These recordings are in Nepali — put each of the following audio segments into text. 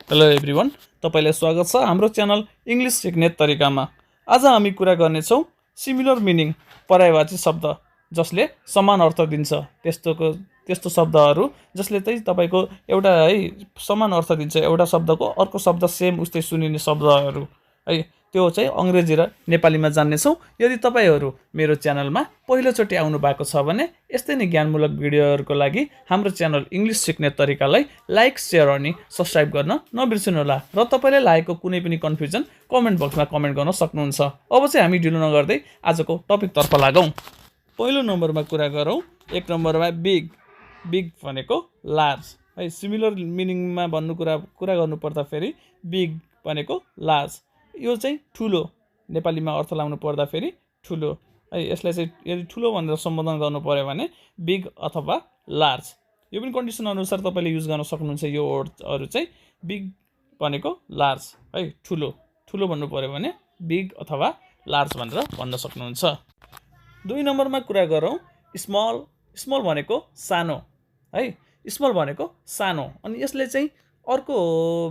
हेलो एभ्रिवान, तपाईलाई स्वागत छ हाम्रो च्यानल इङ्ग्लिस सिक्ने तरिकामा। आज हामी कुरा गर्नेछौँ सिमिलर मिनिङ पर्यायवाची शब्द जसले समान अर्थ दिन्छ त्यस्तो शब्दहरू जसले चाहिँ तपाईको एउटा समान अर्थ दिन्छ। एउटा शब्दको अर्को शब्द सेम उस्तै सुनिने शब्दहरू त्यो चाहिँ अङ्ग्रेजी र नेपालीमा जान्नेछौँ। यदि तपाईहरू मेरो च्यानलमा पहिलोचोटि आउनु भएको छ भने यस्तै नै ज्ञानमूलक भिडियोहरूको लागि हाम्रो च्यानल इङ्ग्लिस सिक्ने तरिकालाई लाइक, सेयर अनि सब्स्क्राइब गर्न नबिर्सनुहोला। र तपाईले लागेको कुनै पनि कन्फ्युजन कमेन्ट बक्समा कमेन्ट गर्न सक्नुहुन्छ। अब चाहिँ हामी ढिलो नगर्दै आजको टपिकतर्फ लागौँ। पहिलो नम्बरमा कुरा गरौँ। एक नम्बरमा बिग। बिग भनेको लार्ज सिमिलर मिनिङमा कुरा गर्नुपर्दा फेरि बिग भनेको लार्ज, यो चाहिँ ठुलो। नेपालीमा अर्थ लाउनु पर्दा फेरि ठुलो यसलाई चाहिँ यदि ठुलो भनेर सम्बोधन गर्नु पर्यो भने बिग अथवा लार्ज। यो पनि कन्डिसन अनुसार तपाईँले युज गर्न सक्नुहुन्छ। यो वर्डहरू चाहिँ बिग भनेको लार्ज ठुलो। ठुलो भन्नु पर्यो भने बिग अथवा लार्ज भनेर भन्न सक्नुहुन्छ। 2 नम्बरमा कुरा गरौँ। स्मल। स्मल भनेको सानो स्मल भनेको सानो। अनि यसले चाहिँ अर्को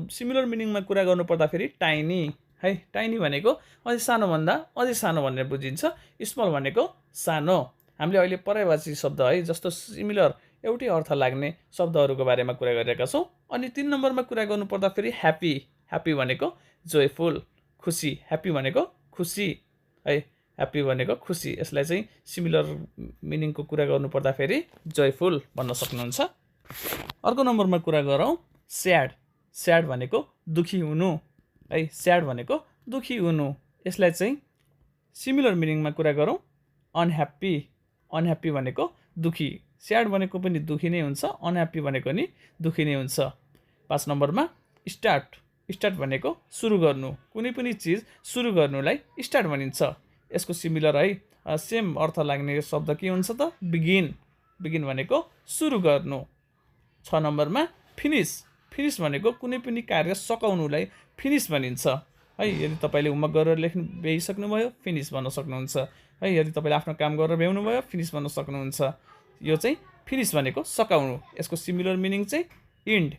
सिमिलर मिनिङमा कुरा गर्नुपर्दा फेरि टाइनी टाइनी भनेको अझै सानोभन्दा अझै सानो भनेर बुझिन्छ। स्मल भनेको सानो। हामीले अहिले पर्यायवाची शब्द जस्तो सिमिलर एउटै अर्थ लाग्ने शब्दहरूको बारेमा कुरा गरिरहेका छौँ। अनि 3 नम्बरमा कुरा गर्नुपर्दा फेरि ह्याप्पी। ह्याप्पी भनेको जोयफुल, खुसी। ह्याप्पी भनेको खुसी ह्याप्पी भनेको खुसी। यसलाई चाहिँ सिमिलर मिनिङको कुरा गर्नुपर्दा फेरि जोयफुल भन्न सक्नुहुन्छ। अर्को नम्बरमा कुरा गरौँ। स्याड। स्याड भनेको दुखी हुनु स्याड भनेको दुखी हुनु। यसलाई चाहिँ सिमिलर मिनिङमा कुरा गरौँ। अनह्याप्पी। अनह्याप्पी भनेको दुखी। स्याड भनेको पनि दुखी नै हुन्छ, अनह्याप्पी भनेको नि दुखी नै हुन्छ। 5 नम्बरमा स्टार्ट। स्टार्ट भनेको सुरु गर्नु। कुनै पनि चिज सुरु गर्नुलाई स्टार्ट भनिन्छ। यसको सिमिलर सेम अर्थ लाग्ने शब्द के हुन्छ त? बिगिन। बिगिन भनेको सुरु गर्नु। 6 नम्बरमा फिनिस। फिनिस भनेको कुनै पनि कार्य सकाउनुलाई फिनिस भनिन्छ यदि तपाईँले होमवर्क गरेर लेख्नु भ्याइसक्नुभयो फिनिस भन्न सक्नुहुन्छ यदि तपाईँले आफ्नो काम गरेर भ्याउनुभयो फिनिस भन्न सक्नुहुन्छ। यो चाहिँ फिनिस भनेको सकाउनु। यसको सिमिलर मिनिङ चाहिँ इन्ड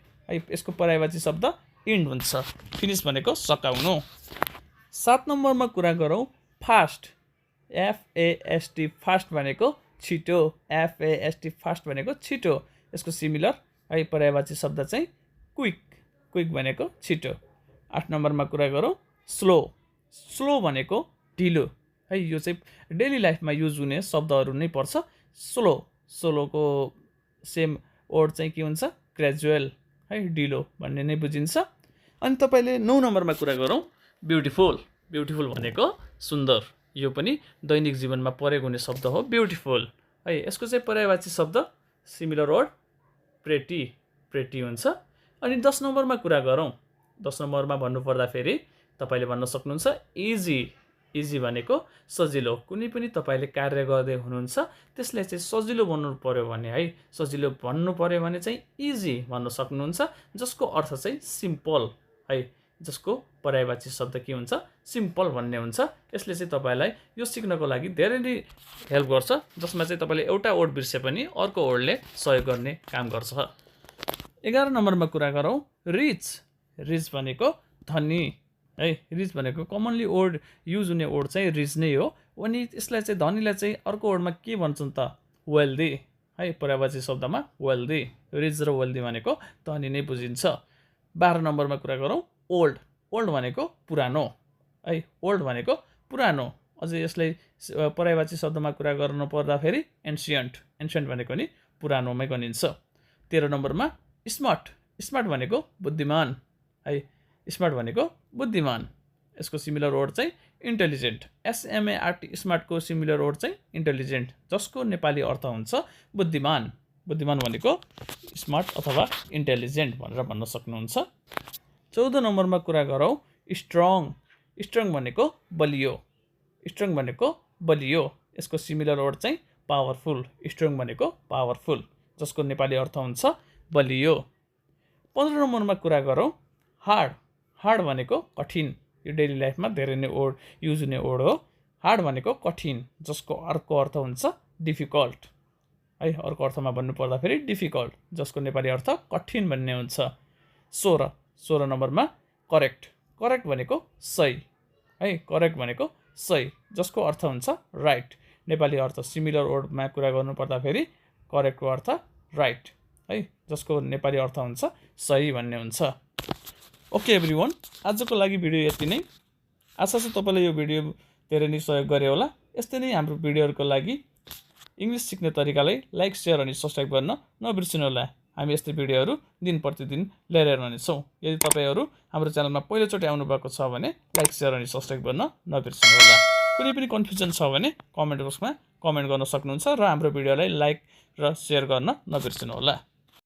यसको पर्यायवाची शब्द इन्ड हुन्छ। फिनिस भनेको सकाउनु। 7 नम्बरमा कुरा गरौँ। फास्ट। FAST। फास्ट भनेको छिटो। FAST फास्ट भनेको छिटो। यसको सिमिलर पर्यायवाची शब्द चाहिँ क्विक। क्विक भनेको छिटो। 8 नम्बरमा कुरा गरौँ। स्लो। स्लो भनेको ढिलो यो चाहिँ डेली लाइफमा युज हुने शब्दहरू नै पर्छ। स्लो। स्लोको सेम वर्ड चाहिँ के हुन्छ? ग्रेजुअल ढिलो भन्ने नै बुझिन्छ। अनि तपाईँले 9 नम्बरमा कुरा गरौँ। ब्युटिफुल। ब्युटिफुल भनेको सुन्दर। यो पनि दैनिक जीवनमा प्रयोग हुने शब्द हो ब्युटिफुल यसको चाहिँ पर्यायवाची शब्द सिमिलर वर्ड प्रेटी। प्रेटी हुन्छ। अनि 10 नम्बरमा कुरा गरौँ। 10 नम्बरमा भन्नुपर्दा फेरि तपाईँले भन्न सक्नुहुन्छ इजी। इजी भनेको सजिलो। कुनै पनि तपाईँले कार्य गर्दै हुनुहुन्छ त्यसलाई चाहिँ सजिलो भन्नु पर्यो भने सजिलो भन्नु पर्यो भने चाहिँ इजी भन्न सक्नुहुन्छ, जसको अर्थ चाहिँ सिम्पल जसको पर्यायवाची शब्द के हुन्छ? सिम्पल भन्ने हुन्छ। यसले चाहिँ तपाईँलाई यो सिक्नको लागि धेरै नै हेल्प गर्छ, जसमा चाहिँ तपाईँले एउटा वर्ड बिर्से पनि अर्को वर्डले सहयोग गर्ने काम गर्छ। 11 नम्बरमा कुरा गरौँ। रिच। रिच भनेको धनी रिच भनेको कमनली वर्ड युज हुने वर्ड चाहिँ रिच नै हो। अनि यसलाई चाहिँ धनीलाई चाहिँ अर्को वर्डमा के भन्छन् त? वेल्दी पर्यायवाची शब्दमा वेल्दी। रिच र वेल्दी भनेको धनी नै बुझिन्छ। 12 नम्बरमा कुरा गरौँ। ओल्ड। ओल्ड भनेको पुरानो ओल्ड भनेको पुरानो। अझै यसलाई पर्यायवाची शब्दमा कुरा गर्नु पर्दा फेरि एन्सियन्ट। एन्सियन्ट भनेको नि पुरानोमै गनिन्छ। 13 नम्बरमा स्मार्ट। स्मार्ट भनेको बुद्धिमान स्मार्ट भनेको बुद्धिमान। यसको सिमिलर वर्ड चाहिँ इन्टेलिजेन्ट। SMART स्मार्टको सिमिलर वर्ड चाहिँ इन्टेलिजेन्ट, जसको नेपाली अर्थ हुन्छ बुद्धिमान। बुद्धिमान भनेको स्मार्ट अथवा इन्टेलिजेन्ट भनेर भन्न सक्नुहुन्छ। 14 नम्बरमा कुरा गरौँ। स्ट्रङ। स्ट्रङ भनेको बलियो। स्ट्रङ भनेको बलियो। यसको सिमिलर वर्ड चाहिँ पावरफुल। स्ट्रङ भनेको पावरफुल, जसको नेपाली अर्थ हुन्छ बलियो। 15 नम्बरमा कुरा गरौँ। हार्ड। हार्ड भनेको कठिन। यो डेली लाइफमा धेरै नै वर्ड युज हुने वर्ड हो। हार्ड भनेको कठिन, जसको अर्को अर्थ हुन्छ डिफिकल्ट अर्को अर्थमा भन्नुपर्दा फेरि डिफिकल्ट, जसको नेपाली अर्थ कठिन भन्ने हुन्छ। 16 16 नम्बरमा करेक्ट। करेक्ट भनेको सही है, करेक्ट भनेको सही, जसको अर्थ हुन्छ राइट। नेपाली अर्थ सिमिलर वर्डमा कुरा गर्नुपर्दाखेरि करेक्टको अर्थ राइट है, जसको नेपाली अर्थ हुन्छ सही भन्ने हुन्छ। ओके एभ्रिवान, आजको लागि भिडियो यति नै। आशा छ तपाईँले यो भिडियो धेरै नै सहयोग गरे होला। यस्तै नै हाम्रो भिडियोहरूको लागि इङ्ग्लिस सिक्ने तरिकालाई लाइक, सेयर अनि सब्सक्राइब गर्न नबिर्सिनु होला। हामी यस्तै भिडियोहरू दिन प्रतिदिन ल्याएर रहनेछौँ। यदि तपाईँहरू हाम्रो च्यानलमा पहिलोचोटि आउनुभएको छ भने लाइक, सेयर अनि सब्सक्राइब गर्न नबिर्सिनु होला। कुनै पनि कन्फ्युजन छ भने कमेन्ट बक्समा कमेन्ट गर्न सक्नुहुन्छ र हाम्रो भिडियोलाई लाइक र सेयर गर्न नबिर्सिनु होला।